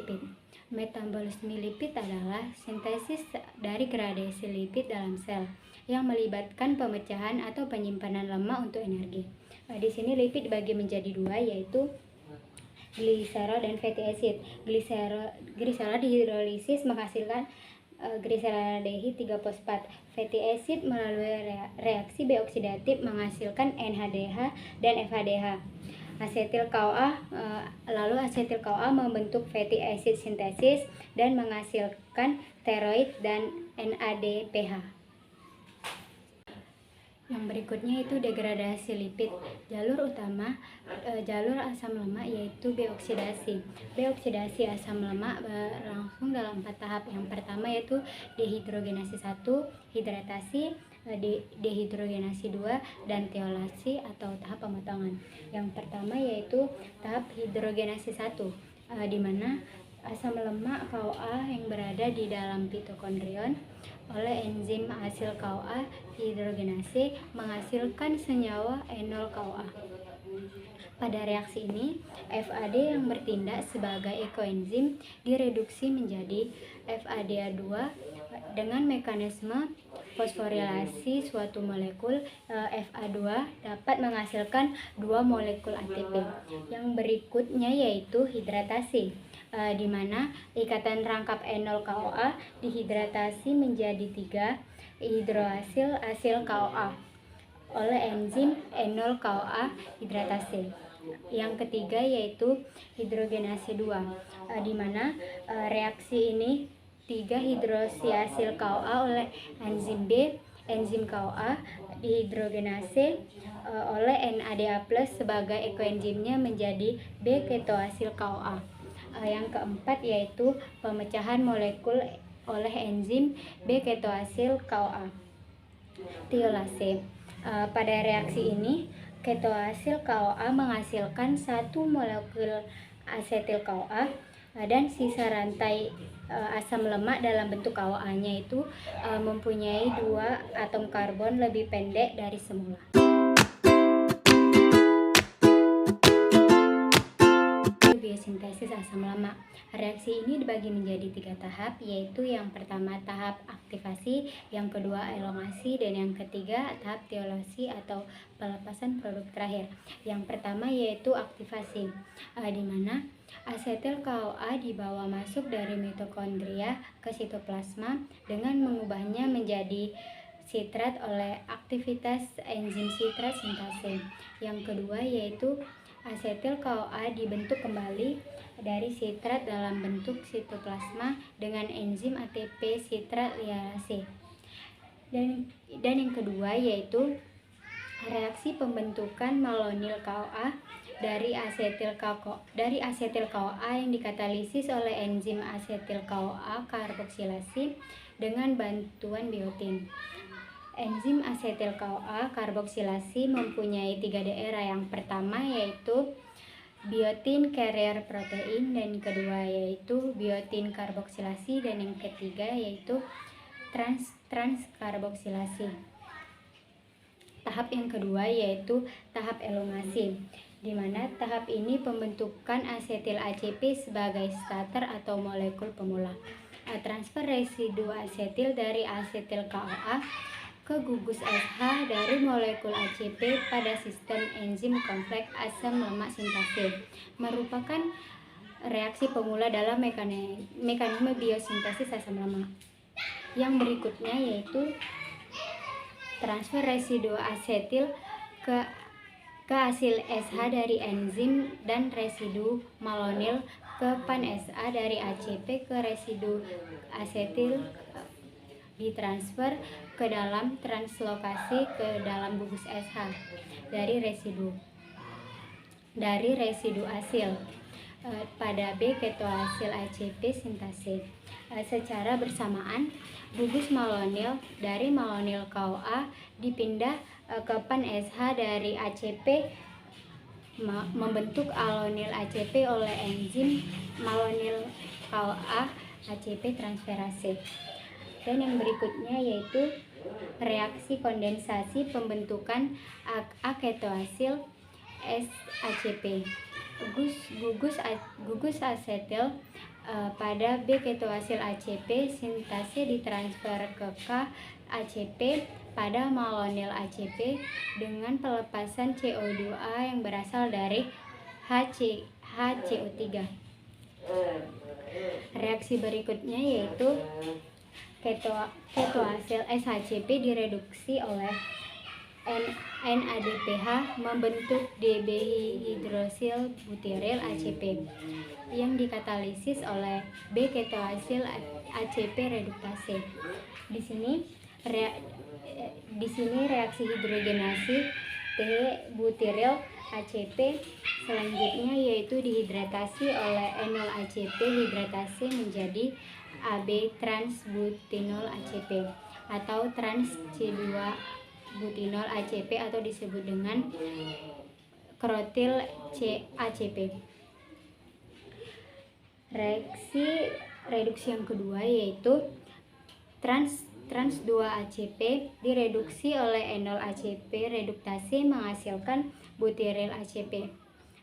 lipid. Metabolisme lipid adalah sintesis dari gradasi lipid dalam sel yang melibatkan pemecahan atau penyimpanan lemak untuk energi. Di sini lipid dibagi menjadi dua, yaitu gliserol dan fatty acid. Gliserol dihidrolisis menghasilkan gliseraldehyde 3-fosfat. Fatty acid melalui reaksi B oksidatif menghasilkan NHDH dan FADH. Lalu asetil CoA membentuk fatty acid sintesis dan menghasilkan steroid dan NADPH. Yang berikutnya itu degradasi lipid. Jalur utama jalur asam lemak yaitu B-oksidasi. B-oksidasi asam lemak berlangsung dalam 4 tahap. Yang pertama yaitu dehidrogenasi 1, hidratasi, dehidrogenasi 2, dan teolasi atau tahap pemotongan. Yang pertama yaitu tahap hidrogenasi 1, di mana asam lemak CoA yang berada di dalam mitokondrion oleh enzim asil CoA hidrogenase menghasilkan senyawa enol CoA. Pada reaksi ini, FAD yang bertindak sebagai ekoenzim direduksi menjadi FADH2 dengan mekanisme fosforilasi suatu molekul Fa2 dapat menghasilkan 2 molekul ATP. Yang berikutnya yaitu hidratasi, di mana ikatan rangkap enol CoA dihidratasi menjadi 3 hidroasil asil CoA oleh enzim enol CoA hidratase. Yang ketiga yaitu hidrogenase 2, di mana reaksi ini 3 hidroksiasil CoA oleh enzim B, enzim CoA dihidrogenase oleh NADH+ sebagai ekoenzimnya menjadi B-ketoasil CoA. Yang keempat yaitu pemecahan molekul oleh enzim B-ketoasil CoA. Tiolase. Pada reaksi ini, ketoasil CoA menghasilkan 1 molekul asetil CoA dan sisa rantai asam lemak dalam bentuk CoA-nya itu mempunyai 2 atom karbon lebih pendek dari semula. Biosintesis asam lemak. Reaksi ini dibagi menjadi 3 tahap, yaitu yang pertama tahap aktivasi, yang kedua elongasi, dan yang ketiga tahap teolasi atau pelepasan produk terakhir. Yang pertama yaitu aktivasi, di mana asetil CoA dibawa masuk dari mitokondria ke sitoplasma dengan mengubahnya menjadi sitrat oleh aktivitas enzim sitrat sintase. Yang kedua yaitu asetil CoA dibentuk kembali dari sitrat dalam bentuk sitoplasma dengan enzim ATP sitrat liarase. Dan yang kedua yaitu reaksi pembentukan malonyl CoA dari asetil CoA yang dikatalisis oleh enzim asetil CoA karboksilasi dengan bantuan biotin. Enzim asetil CoA karboksilasi mempunyai 3 daerah. Yang pertama yaitu biotin carrier protein, dan kedua yaitu biotin karboksilasi, dan yang ketiga yaitu transkarboksilasi. Tahap yang kedua yaitu tahap elongasi, di mana tahap ini pembentukan asetil ACP sebagai starter atau molekul pemula. Transfer residu asetil dari asetil CoA ke gugus SH dari molekul ACP pada sistem enzim kompleks asam lemak sintase merupakan reaksi pemula dalam mekanisme biosintesis asam lemak. Yang berikutnya yaitu transfer residu asetil ke asil SH dari enzim dan residu malonyl ke pan-SH dari ACP ke residu asetil ditransfer ke dalam translokasi ke dalam gugus SH dari residu asil pada B-ketoasil ACP sintase. Secara bersamaan, gugus malonyl dari malonyl CoA dipindah ke pan-SH dari ACP membentuk alonyl ACP oleh enzim malonyl CoA ACP transferase. Dan yang berikutnya yaitu reaksi kondensasi pembentukan aketoasil SACP. Gugus asetil Pada B ketoasil ACP, sintase ditransfer ke K ACP pada malonil ACP dengan pelepasan CO2A yang berasal dari HCO3. Reaksi berikutnya yaitu ketoasil SHCP direduksi oleh NADPH membentuk dihidrosil butiril ACP yang dikatalisis oleh B ketoasil ACP reduktase. Di sini reaksi hidrogenasi T butiril ACP selanjutnya yaitu dihidratasi oleh enol ACP hidratase menjadi AB transbutinol ACP atau trans C2 butinol ACP atau disebut dengan krotil ACP. Reduksi yang kedua yaitu trans 2-ACP direduksi oleh enol ACP reduktase menghasilkan butiril ACP.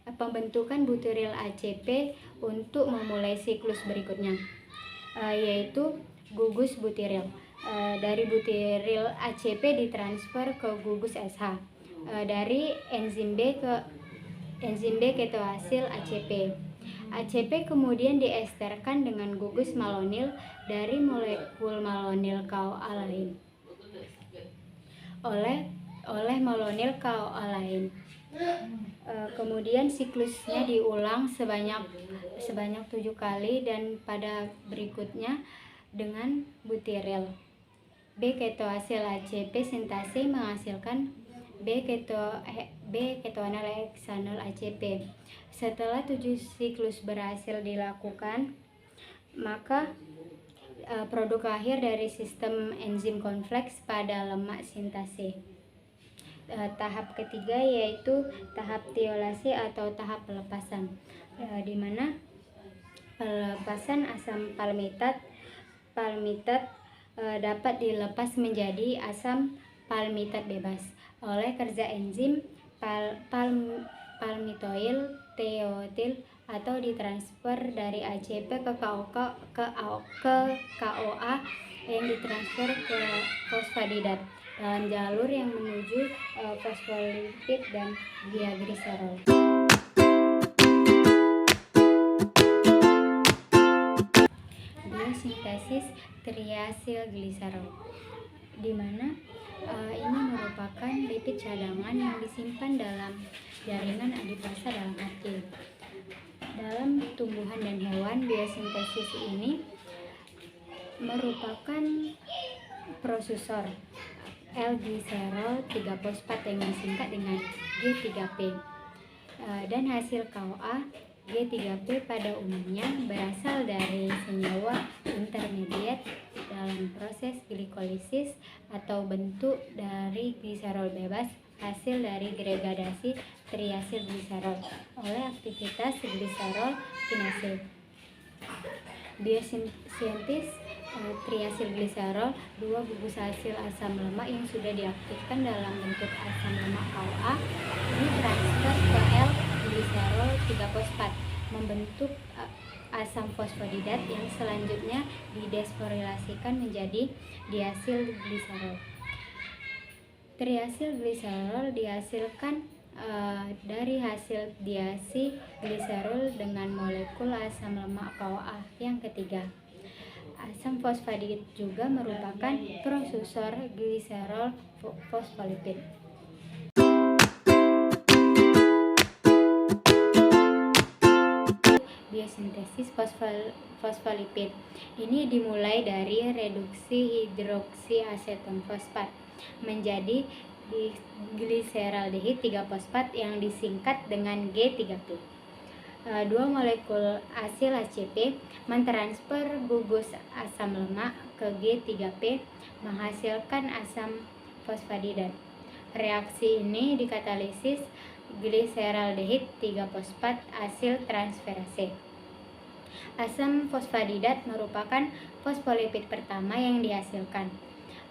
Pembentukan butiril ACP untuk memulai siklus berikutnya yaitu gugus butiril. Dari butiril ACP ditransfer ke gugus SH dari enzim B ketoasil ACP. ACP kemudian diesterkan dengan gugus malonil dari molekul malonil KOA lain oleh malonil KOA lain. Kemudian siklusnya diulang sebanyak 7 kali dan pada berikutnya dengan butiril. B ketoasil ACP sintase menghasilkan B ketoanal heksanol ACP. Setelah 7 siklus berhasil dilakukan, maka produk akhir dari sistem enzim kompleks pada lemak sintase. Tahap ketiga yaitu tahap tiolase atau tahap pelepasan, di mana pelepasan asam palmitat dapat dilepas menjadi asam palmitat bebas oleh kerja enzim palmitoil teotil atau ditransfer dari ACP ke KOA yang ditransfer ke fosfadidat dalam jalur yang menuju fosfolipid dan diagliserol. Biosintesis triasilgliserol, di mana ini merupakan lipid cadangan yang disimpan dalam jaringan adipasa dalam arti. Dalam tumbuhan dan hewan, biosintesis ini merupakan prosusor L-gliserol 3-fosfat yang disingkat dengan G3P, dan hasil KOA G3P pada umumnya berasal dari senyawa intermediat dalam proses glikolisis atau bentuk dari gliserol bebas hasil dari degradasi triasilgliserol oleh aktivitas gliserol kinase. Biosintesis triasilgliserol, 2 gugus hasil asam lemak yang sudah diaktifkan dalam bentuk asam lemak KOA ini transfer ke L-gliserol 3-fosfat membentuk asam fosfodidat yang selanjutnya didesfosrilasikan menjadi diasilgliserol. Triasilgliserol dihasilkan dari hasil diasilgliserol dengan molekul asam lemak KOA yang ketiga. Asam fosfadidat juga merupakan prosusor gliserol fosfolipid. Biosintesis fosfolipid ini dimulai dari reduksi hidroksiaseton fosfat menjadi gliseraldehid 3-fosfat yang disingkat dengan G3P. 2 molekul asil ACP mentransfer gugus asam lemak ke G3P menghasilkan asam fosfadidat. Reaksi ini dikatalisis gliseraldehid 3-fosfat asil transferase. Asam fosfadidat merupakan fosfolipid pertama yang dihasilkan.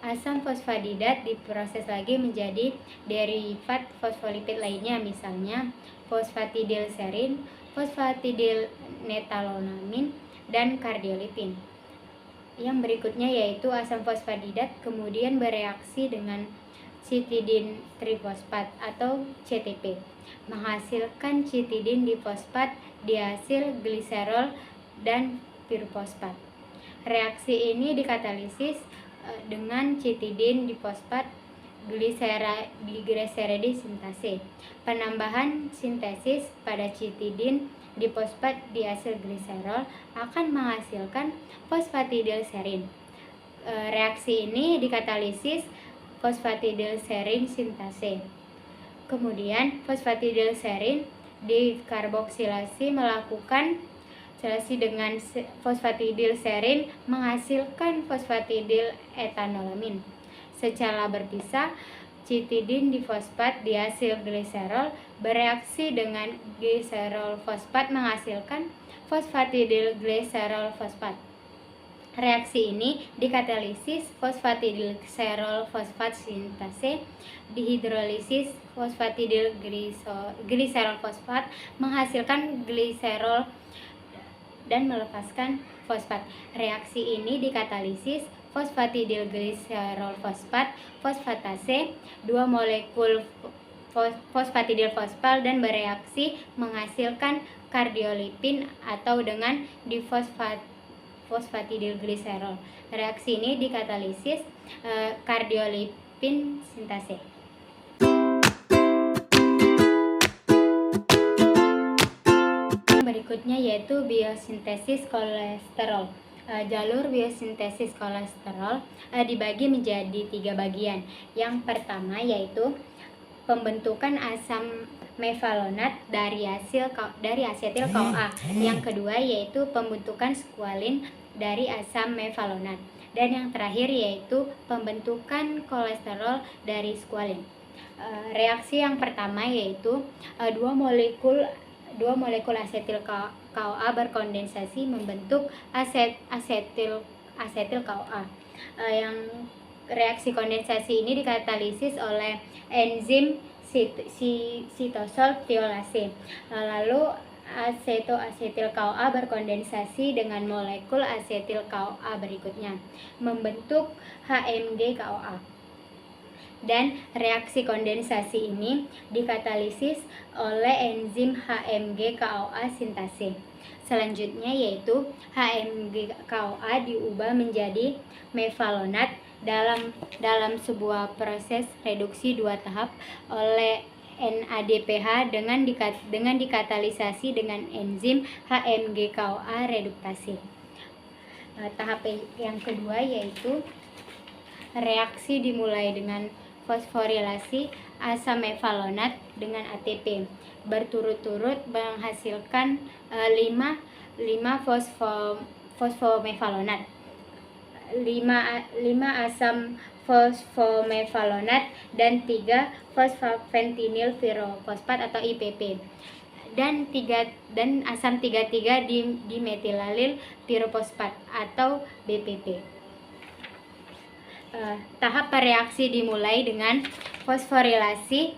Asam fosfadidat diproses lagi menjadi derivat fosfolipid lainnya, misalnya fosfatidilserin, fosfatidilnetalolamin, dan kardiolipin. Yang berikutnya yaitu asam fosfadidat kemudian bereaksi dengan citidin trifosfat atau CTP, menghasilkan citidin difosfat, diasil gliserol, dan pirfosfat. Reaksi ini dikatalisis dengan citidin difosfat glyceride sintase. Penambahan sintesis pada citidin difosfat diasil gliserol akan menghasilkan fosfatidilserin. Reaksi ini dikatalisis fosfatidilserin sintase. Kemudian fosfatidilserin dikarboksilasi melakukan selasi dengan fosfatidilserin menghasilkan fosfatidil etanolamin. Secara berpisah, citidin difosfat diasil gliserol bereaksi dengan gliserol fosfat menghasilkan fosfatidil gliserol fosfat. Reaksi ini dikatalisis fosfatidilserol fosfat sintase, dihidrolisis fosfatidil gliserol fosfat menghasilkan gliserol dan melepaskan fosfat. Reaksi ini dikatalisis fosfatidilgliserol fosfat fosfatase, 2 molekul fosfatidil fosfat dan bereaksi menghasilkan kardiolipin atau dengan difosfatidilgliserol. Reaksi ini dikatalisis kardiolipin sintase. Berikutnya yaitu biosintesis kolesterol. Jalur biosintesis kolesterol dibagi menjadi 3 bagian. Yang pertama yaitu pembentukan asam mevalonat dari asetil CoA. Yang kedua yaitu pembentukan skualin dari asam mevalonat. Dan yang terakhir yaitu pembentukan kolesterol dari skualin. Reaksi yang pertama yaitu dua molekul asetil CoA berkondensasi membentuk asetil CoA. Yang reaksi kondensasi ini dikatalisis oleh enzim sitosol tiolase. Lalu asetil CoA berkondensasi dengan molekul asetil CoA berikutnya membentuk HMG CoA. Dan reaksi kondensasi ini dikatalisis oleh enzim HMG CoA sintase. Selanjutnya yaitu HMG CoA diubah menjadi mevalonat dalam sebuah proses reduksi 2 tahap oleh NADPH dengan dikatalisasi dengan enzim HMG CoA reduktase. Tahap yang kedua yaitu reaksi dimulai dengan fosforilasi asam mevalonat dengan ATP berturut-turut menghasilkan 5 fosfomevalonat, 5 asam fosfomevalonat dan 3 fosfapentinil pirofosfat atau IPP dan asam 3,3 dimetilalil pirofosfat atau BPP. Tahap reaksi dimulai dengan fosforilasi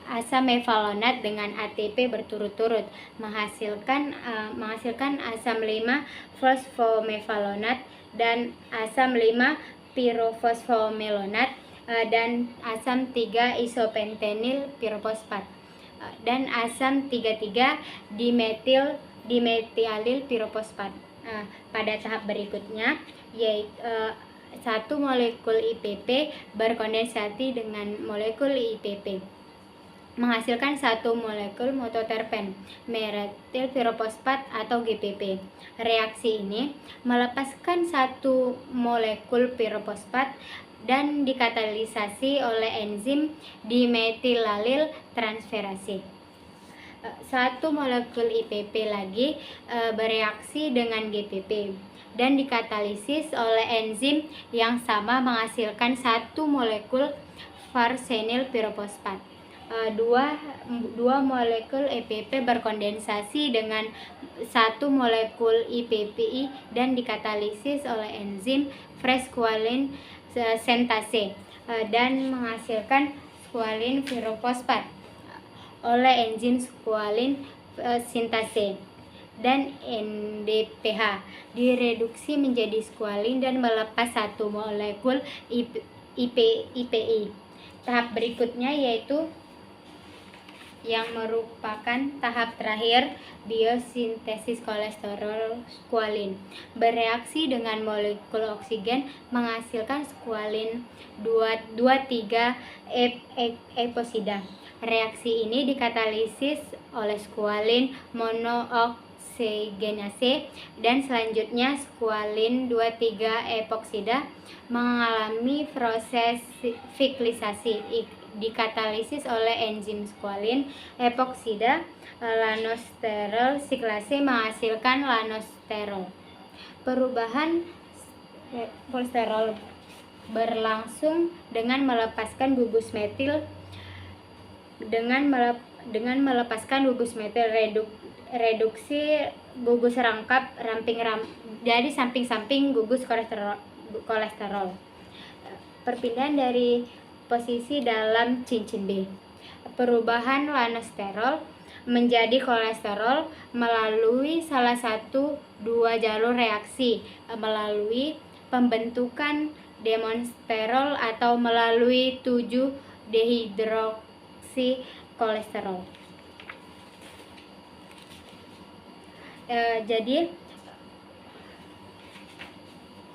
asam mevalonat dengan ATP berturut-turut menghasilkan asam 5 fosfomevalonat dan asam 5 pirofosfomelonat dan asam 3 isopentenil pirofosfat dan asam 3,3 dimetilalil pirofosfat. Pada tahap berikutnya yaitu 1 molekul IPP berkondensasi dengan molekul IPP menghasilkan 1 molekul mototerpen metil pirofosfat atau GPP. Reaksi ini melepaskan 1 molekul pirofosfat dan dikatalisasi oleh enzim dimetilalil transferase. 1 molekul IPP lagi bereaksi dengan GPP dan dikatalisis oleh enzim yang sama menghasilkan 1 molekul farsenil pirofosfat. 2 molekul EPP berkondensasi dengan 1 molekul IPPI dan dikatalisis oleh enzim Fresqualin sintase dan menghasilkan skualin pirofosfat oleh enzim skualin sintase. dan NDPH direduksi menjadi squalene dan melepas satu molekul IPI. Tahap berikutnya yaitu yang merupakan tahap terakhir, biosintesis kolesterol squalene. Bereaksi dengan molekul oksigen menghasilkan squalene 23 eposida. Reaksi ini dikatalisis oleh squalene monooksigenase dan selanjutnya squalene 23 epoksida mengalami proses siklisasi dikatalisis oleh enzim squalene epoksida lanosterol siklase menghasilkan lanosterol. Perubahan kolesterol berlangsung dengan melepaskan gugus metil reduksi gugus rangkap dari samping-samping gugus kolesterol. Perpindahan dari posisi dalam cincin B. Perubahan lanosterol menjadi kolesterol melalui salah satu dua jalur reaksi, melalui pembentukan demonsterol atau melalui 7-dehidroksi kolesterol. Jadi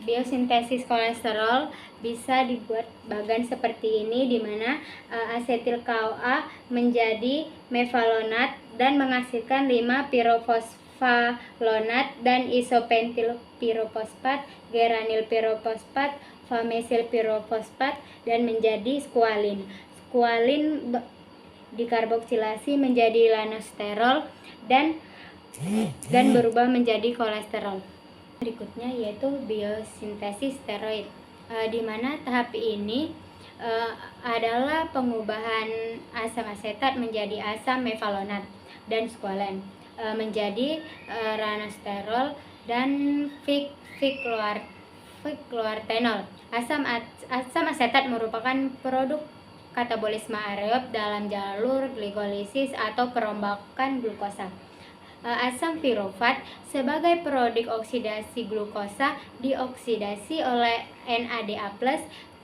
biosintesis kolesterol bisa dibuat bagan seperti ini, di mana asetil CoA menjadi mevalonat dan menghasilkan 5-pirofosfalonat dan isopentil pirofosfat, geranil pirofosfat, famesil pirofosfat dan menjadi squalene. Squalene dikarboksilasi menjadi lanosterol dan berubah menjadi kolesterol. Berikutnya yaitu biosintesis steroid, di mana tahap ini adalah pengubahan asam asetat menjadi asam mevalonat dan squalene menjadi lanosterol dan vicloartenol. Asam asetat merupakan produk katabolisme aerob dalam jalur glikolisis atau perombakan glukosa. Asam pirofat sebagai produk oksidasi glukosa dioksidasi oleh NADA+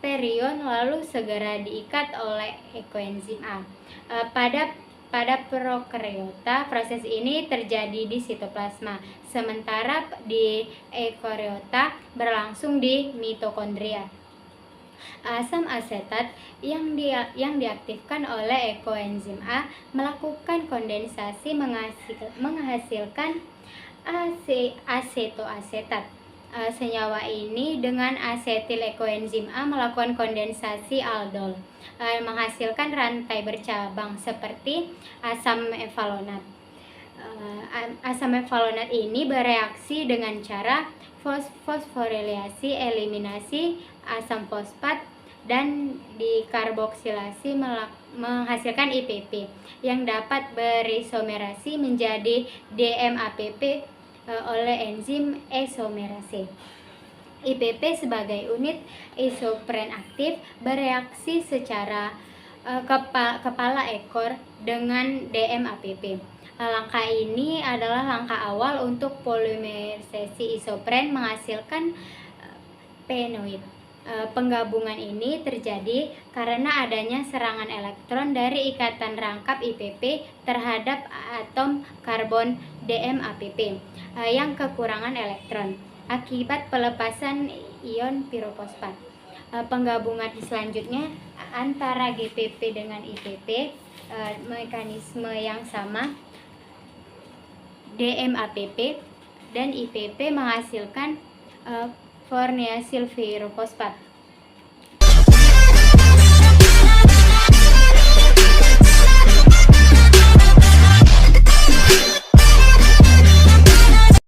perion lalu segera diikat oleh ekoenzim A. Pada prokariota proses ini terjadi di sitoplasma, sementara di eukariota berlangsung di mitokondria. Asam asetat yang diaktifkan oleh ekoenzim A melakukan kondensasi menghasilkan asetoasetat. Senyawa ini dengan asetil ekoenzim A melakukan kondensasi aldol, menghasilkan rantai bercabang seperti asam mevalonat. Asam mevalonat ini bereaksi dengan cara fosforilasi eliminasi asam fosfat dan dikarboksilasi menghasilkan IPP yang dapat berisomerasi menjadi DMAPP oleh enzim isomerase. IPP sebagai unit isopren aktif bereaksi secara kepala ekor dengan DMAPP. Langkah ini adalah langkah awal untuk polimerisasi isopren menghasilkan penoid. Penggabungan ini terjadi karena adanya serangan elektron dari ikatan rangkap IPP terhadap atom karbon DMAPP yang kekurangan elektron akibat pelepasan ion pirofosfat. Penggabungan selanjutnya antara GPP dengan IPP, mekanisme yang sama. DMAPP dan IPP menghasilkan forniasil pirofosfat.